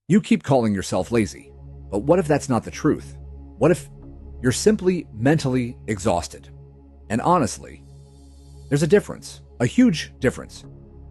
You keep calling yourself lazy, but what if that's not the truth? What if you're simply mentally exhausted? And honestly, there's a difference, a huge difference,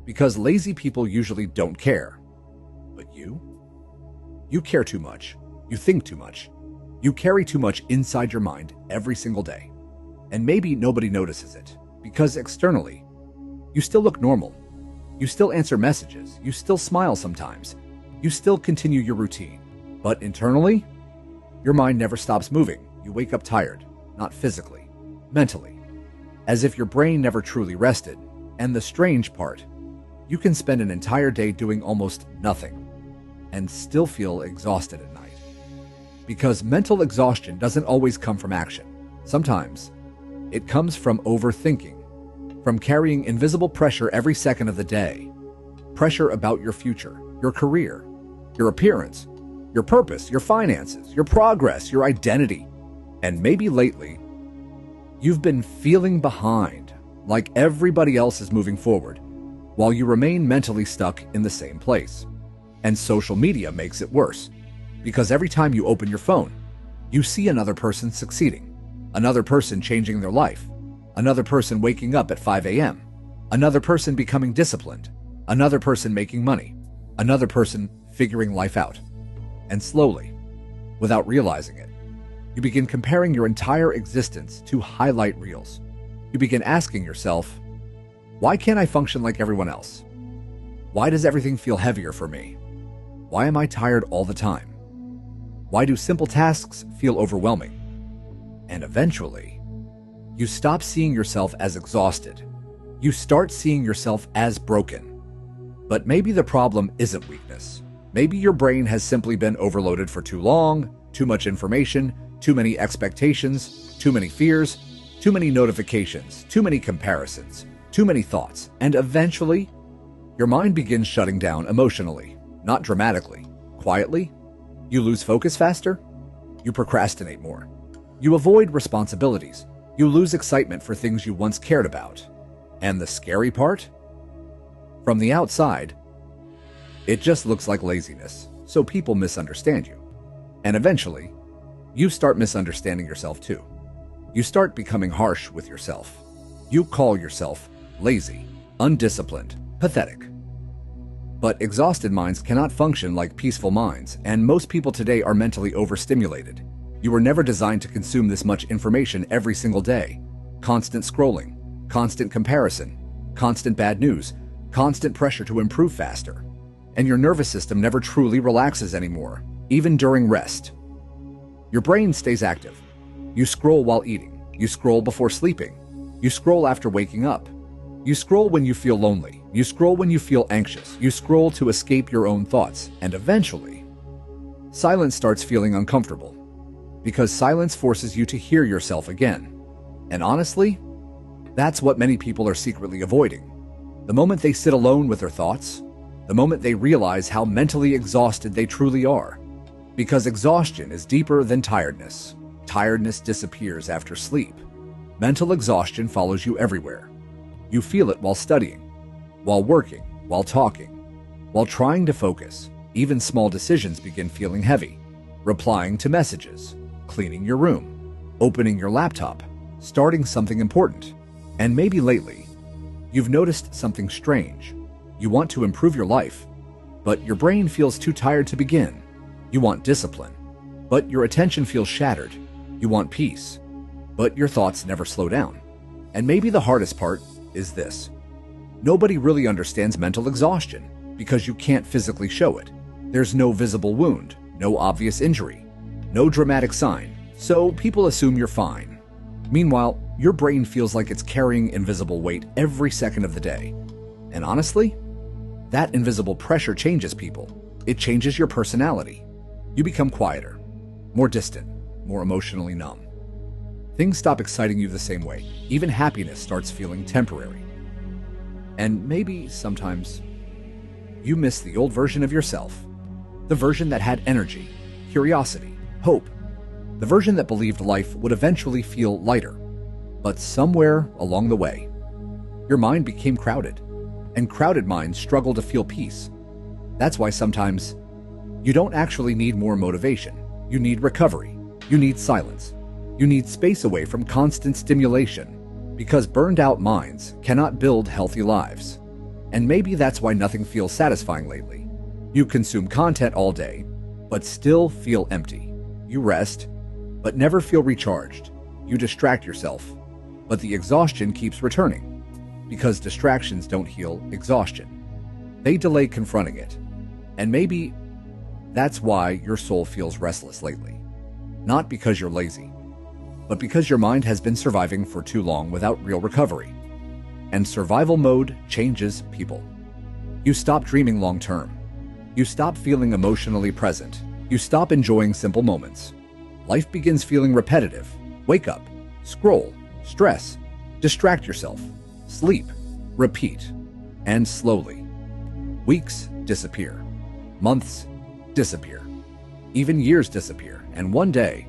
because lazy people usually don't care. But you care too much. You think too much. You carry too much inside your mind every single day. And maybe nobody notices it, because externally, you still look normal. You still answer messages. You still smile sometimes. You still continue your routine. But internally, your mind never stops moving. You wake up tired, not physically, mentally, as if your brain never truly rested. And the strange part, you can spend an entire day doing almost nothing and still feel exhausted at night. Because mental exhaustion doesn't always come from action. Sometimes it comes from overthinking, from carrying invisible pressure every second of the day. Pressure about your future, your career, your appearance, your purpose, your finances, your progress, your identity. And maybe lately, you've been feeling behind, like everybody else is moving forward, while you remain mentally stuck in the same place. And social media makes it worse, because every time you open your phone, you see another person succeeding, another person changing their life, another person waking up at 5 a.m., another person becoming disciplined, another person making money, another person figuring life out. And slowly, without realizing it, you begin comparing your entire existence to highlight reels. You begin asking yourself, why can't I function like everyone else? Why does everything feel heavier for me? Why am I tired all the time? Why do simple tasks feel overwhelming? And eventually, you stop seeing yourself as exhausted. You start seeing yourself as broken. But maybe the problem isn't weakness. Maybe your brain has simply been overloaded for too long, too much information, too many expectations, too many fears, too many notifications, too many comparisons, too many thoughts, and eventually, your mind begins shutting down emotionally, not dramatically, quietly. You lose focus faster, you procrastinate more, you avoid responsibilities, you lose excitement for things you once cared about. And the scary part? From the outside, it just looks like laziness, so people misunderstand you. And eventually, you start misunderstanding yourself too. You start becoming harsh with yourself. You call yourself lazy, undisciplined, pathetic. But exhausted minds cannot function like peaceful minds, and most people today are mentally overstimulated. You were never designed to consume this much information every single day. Constant scrolling, constant comparison, constant bad news, constant pressure to improve faster. And your nervous system never truly relaxes anymore, even during rest. Your brain stays active. You scroll while eating. You scroll before sleeping. You scroll after waking up. You scroll when you feel lonely. You scroll when you feel anxious. You scroll to escape your own thoughts. And eventually, silence starts feeling uncomfortable, because silence forces you to hear yourself again. And honestly, that's what many people are secretly avoiding. The moment they sit alone with their thoughts, the moment they realize how mentally exhausted they truly are. Because exhaustion is deeper than tiredness. Tiredness disappears after sleep. Mental exhaustion follows you everywhere. You feel it while studying, while working, while talking, while trying to focus. Even small decisions begin feeling heavy. Replying to messages, cleaning your room, opening your laptop, starting something important. And maybe lately, you've noticed something strange. You want to improve your life, but your brain feels too tired to begin. You want discipline, but your attention feels shattered. You want peace, but your thoughts never slow down. And maybe the hardest part is this. Nobody really understands mental exhaustion because you can't physically show it. There's no visible wound, no obvious injury, no dramatic sign, so people assume you're fine. Meanwhile, your brain feels like it's carrying invisible weight every second of the day. And honestly, that invisible pressure changes people. It changes your personality. You become quieter, more distant, more emotionally numb. Things stop exciting you the same way. Even happiness starts feeling temporary. And maybe sometimes you miss the old version of yourself, the version that had energy, curiosity, hope, the version that believed life would eventually feel lighter. But somewhere along the way, your mind became crowded, and crowded minds struggle to feel peace. That's why sometimes You don't actually need more motivation. You need recovery. You need silence. You need space away from constant stimulation, because burned out minds cannot build healthy lives. And maybe that's why nothing feels satisfying lately. You consume content all day, but still feel empty. You rest, but never feel recharged. You distract yourself, but the exhaustion keeps returning, because distractions don't heal exhaustion. They delay confronting it. And maybe that's why your soul feels restless lately. Not because you're lazy, but because your mind has been surviving for too long without real recovery. And survival mode changes people. You stop dreaming long term. You stop feeling emotionally present. You stop enjoying simple moments. Life begins feeling repetitive. Wake up, scroll, stress, distract yourself, sleep, repeat, and slowly, weeks disappear. Months disappear. Even years disappear. And one day,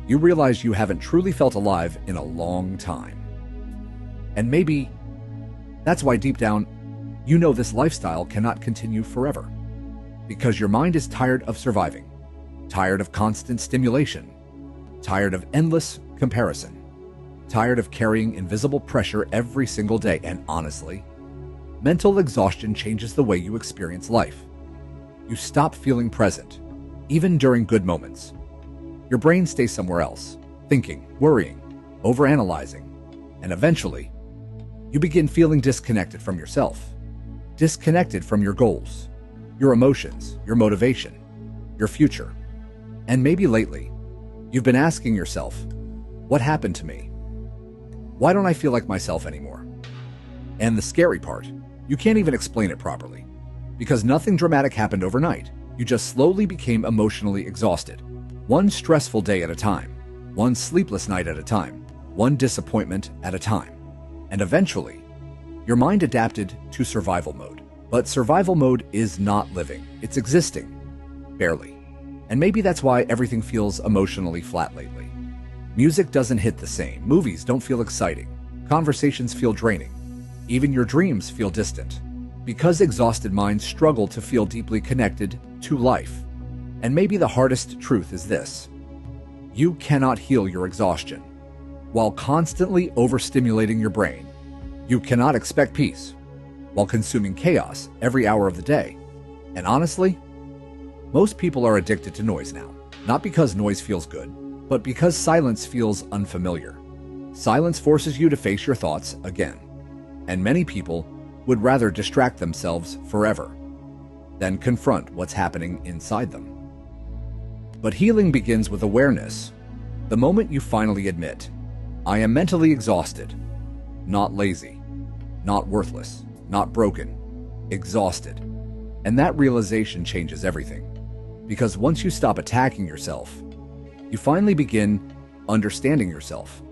you realize you haven't truly felt alive in a long time. And maybe that's why deep down, you know this lifestyle cannot continue forever. Because your mind is tired of surviving, tired of constant stimulation, tired of endless comparison, tired of carrying invisible pressure every single day. And honestly, mental exhaustion changes the way you experience life. You stop feeling present, even during good moments. Your brain stays somewhere else, thinking, worrying, overanalyzing, and eventually, you begin feeling disconnected from yourself, disconnected from your goals, your emotions, your motivation, your future. And maybe lately, you've been asking yourself, what happened to me? Why don't I feel like myself anymore? And the scary part, you can't even explain it properly, because nothing dramatic happened overnight. You just slowly became emotionally exhausted, one stressful day at a time, one sleepless night at a time, one disappointment at a time. And eventually, your mind adapted to survival mode. But survival mode is not living, it's existing, barely. And maybe that's why everything feels emotionally flat lately. Music doesn't hit the same, movies don't feel exciting, conversations feel draining, even your dreams feel distant. Because exhausted minds struggle to feel deeply connected to life. And maybe the hardest truth is this: you cannot heal your exhaustion while constantly overstimulating your brain. You cannot expect peace while consuming chaos every hour of the day. And honestly, most people are addicted to noise now, not because noise feels good, but because silence feels unfamiliar. Silence forces you to face your thoughts again. And many people would rather distract themselves forever than confront what's happening inside them. But healing begins with awareness. The moment you finally admit, I am mentally exhausted, not lazy, not worthless, not broken, exhausted. And that realization changes everything. Because once you stop attacking yourself, you finally begin understanding yourself.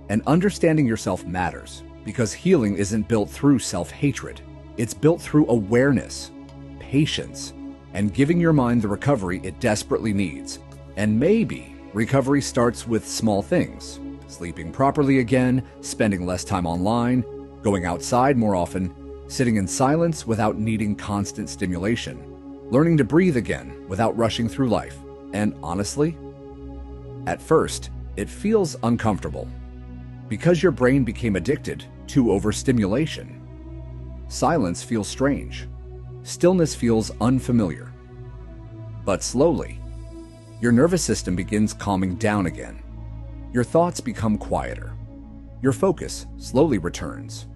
And understanding yourself matters, because healing isn't built through self-hatred. It's built through awareness, patience, and giving your mind the recovery it desperately needs. And maybe recovery starts with small things: sleeping properly again, spending less time online, going outside more often, sitting in silence without needing constant stimulation, learning to breathe again without rushing through life. And honestly, at first, it feels uncomfortable, because your brain became addicted to overstimulation. Silence feels strange. Stillness feels unfamiliar. But slowly, your nervous system begins calming down again. Your thoughts become quieter. Your focus slowly returns.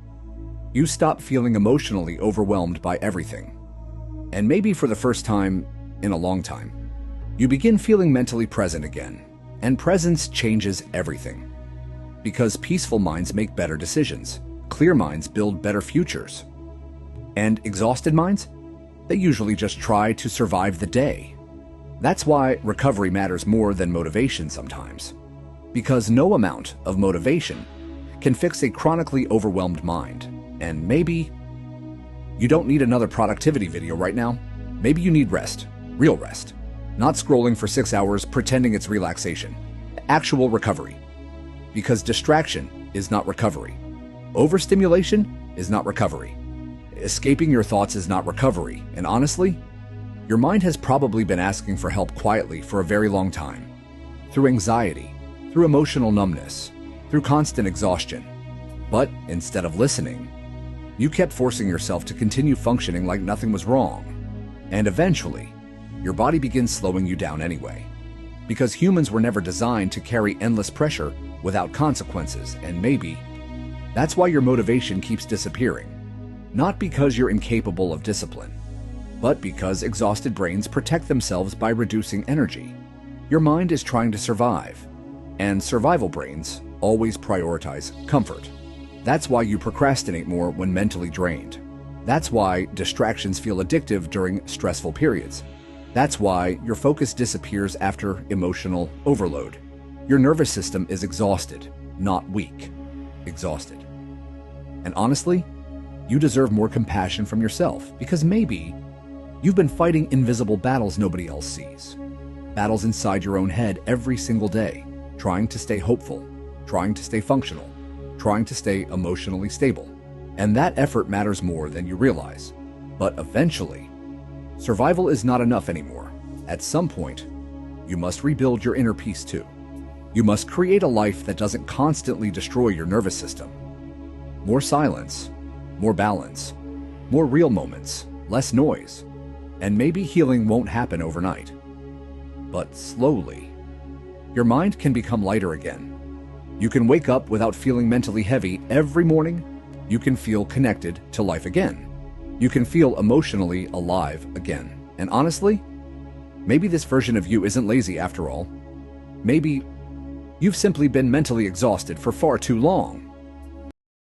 You stop feeling emotionally overwhelmed by everything. And maybe for the first time in a long time, you begin feeling mentally present again. And presence changes everything. Because peaceful minds make better decisions. Clear minds build better futures. And exhausted minds? They usually just try to survive the day. That's why recovery matters more than motivation sometimes. Because no amount of motivation can fix a chronically overwhelmed mind. And maybe you don't need another productivity video right now. Maybe you need rest, real rest. Not scrolling for 6 hours pretending it's relaxation. Actual recovery. Because distraction is not recovery. Overstimulation is not recovery. Escaping your thoughts is not recovery. And honestly, Your mind has probably been asking for help quietly for a very long time, through anxiety, through emotional numbness, through constant exhaustion. But instead of listening, you kept forcing yourself to continue functioning like nothing was wrong. And eventually, your body begins slowing you down anyway. Because humans were never designed to carry endless pressure without consequences, and maybe that's why your motivation keeps disappearing. Not because you're incapable of discipline, but because exhausted brains protect themselves by reducing energy. Your mind is trying to survive, and survival brains always prioritize comfort. That's why you procrastinate more when mentally drained. That's why distractions feel addictive during stressful periods. That's why your focus disappears after emotional overload. Your nervous system is exhausted, not weak. Exhausted. And honestly, you deserve more compassion from yourself, because maybe you've been fighting invisible battles nobody else sees. Battles inside your own head every single day, trying to stay hopeful, trying to stay functional, trying to stay emotionally stable. And that effort matters more than you realize. But eventually, survival is not enough anymore. At some point, you must rebuild your inner peace too. You must create a life that doesn't constantly destroy your nervous system. More silence, more balance, more real moments, less noise. And maybe healing won't happen overnight. But slowly, your mind can become lighter again. You can wake up without feeling mentally heavy every morning. You can feel connected to life again. You can feel emotionally alive again. And honestly, maybe this version of you isn't lazy after all. Maybe you've simply been mentally exhausted for far too long.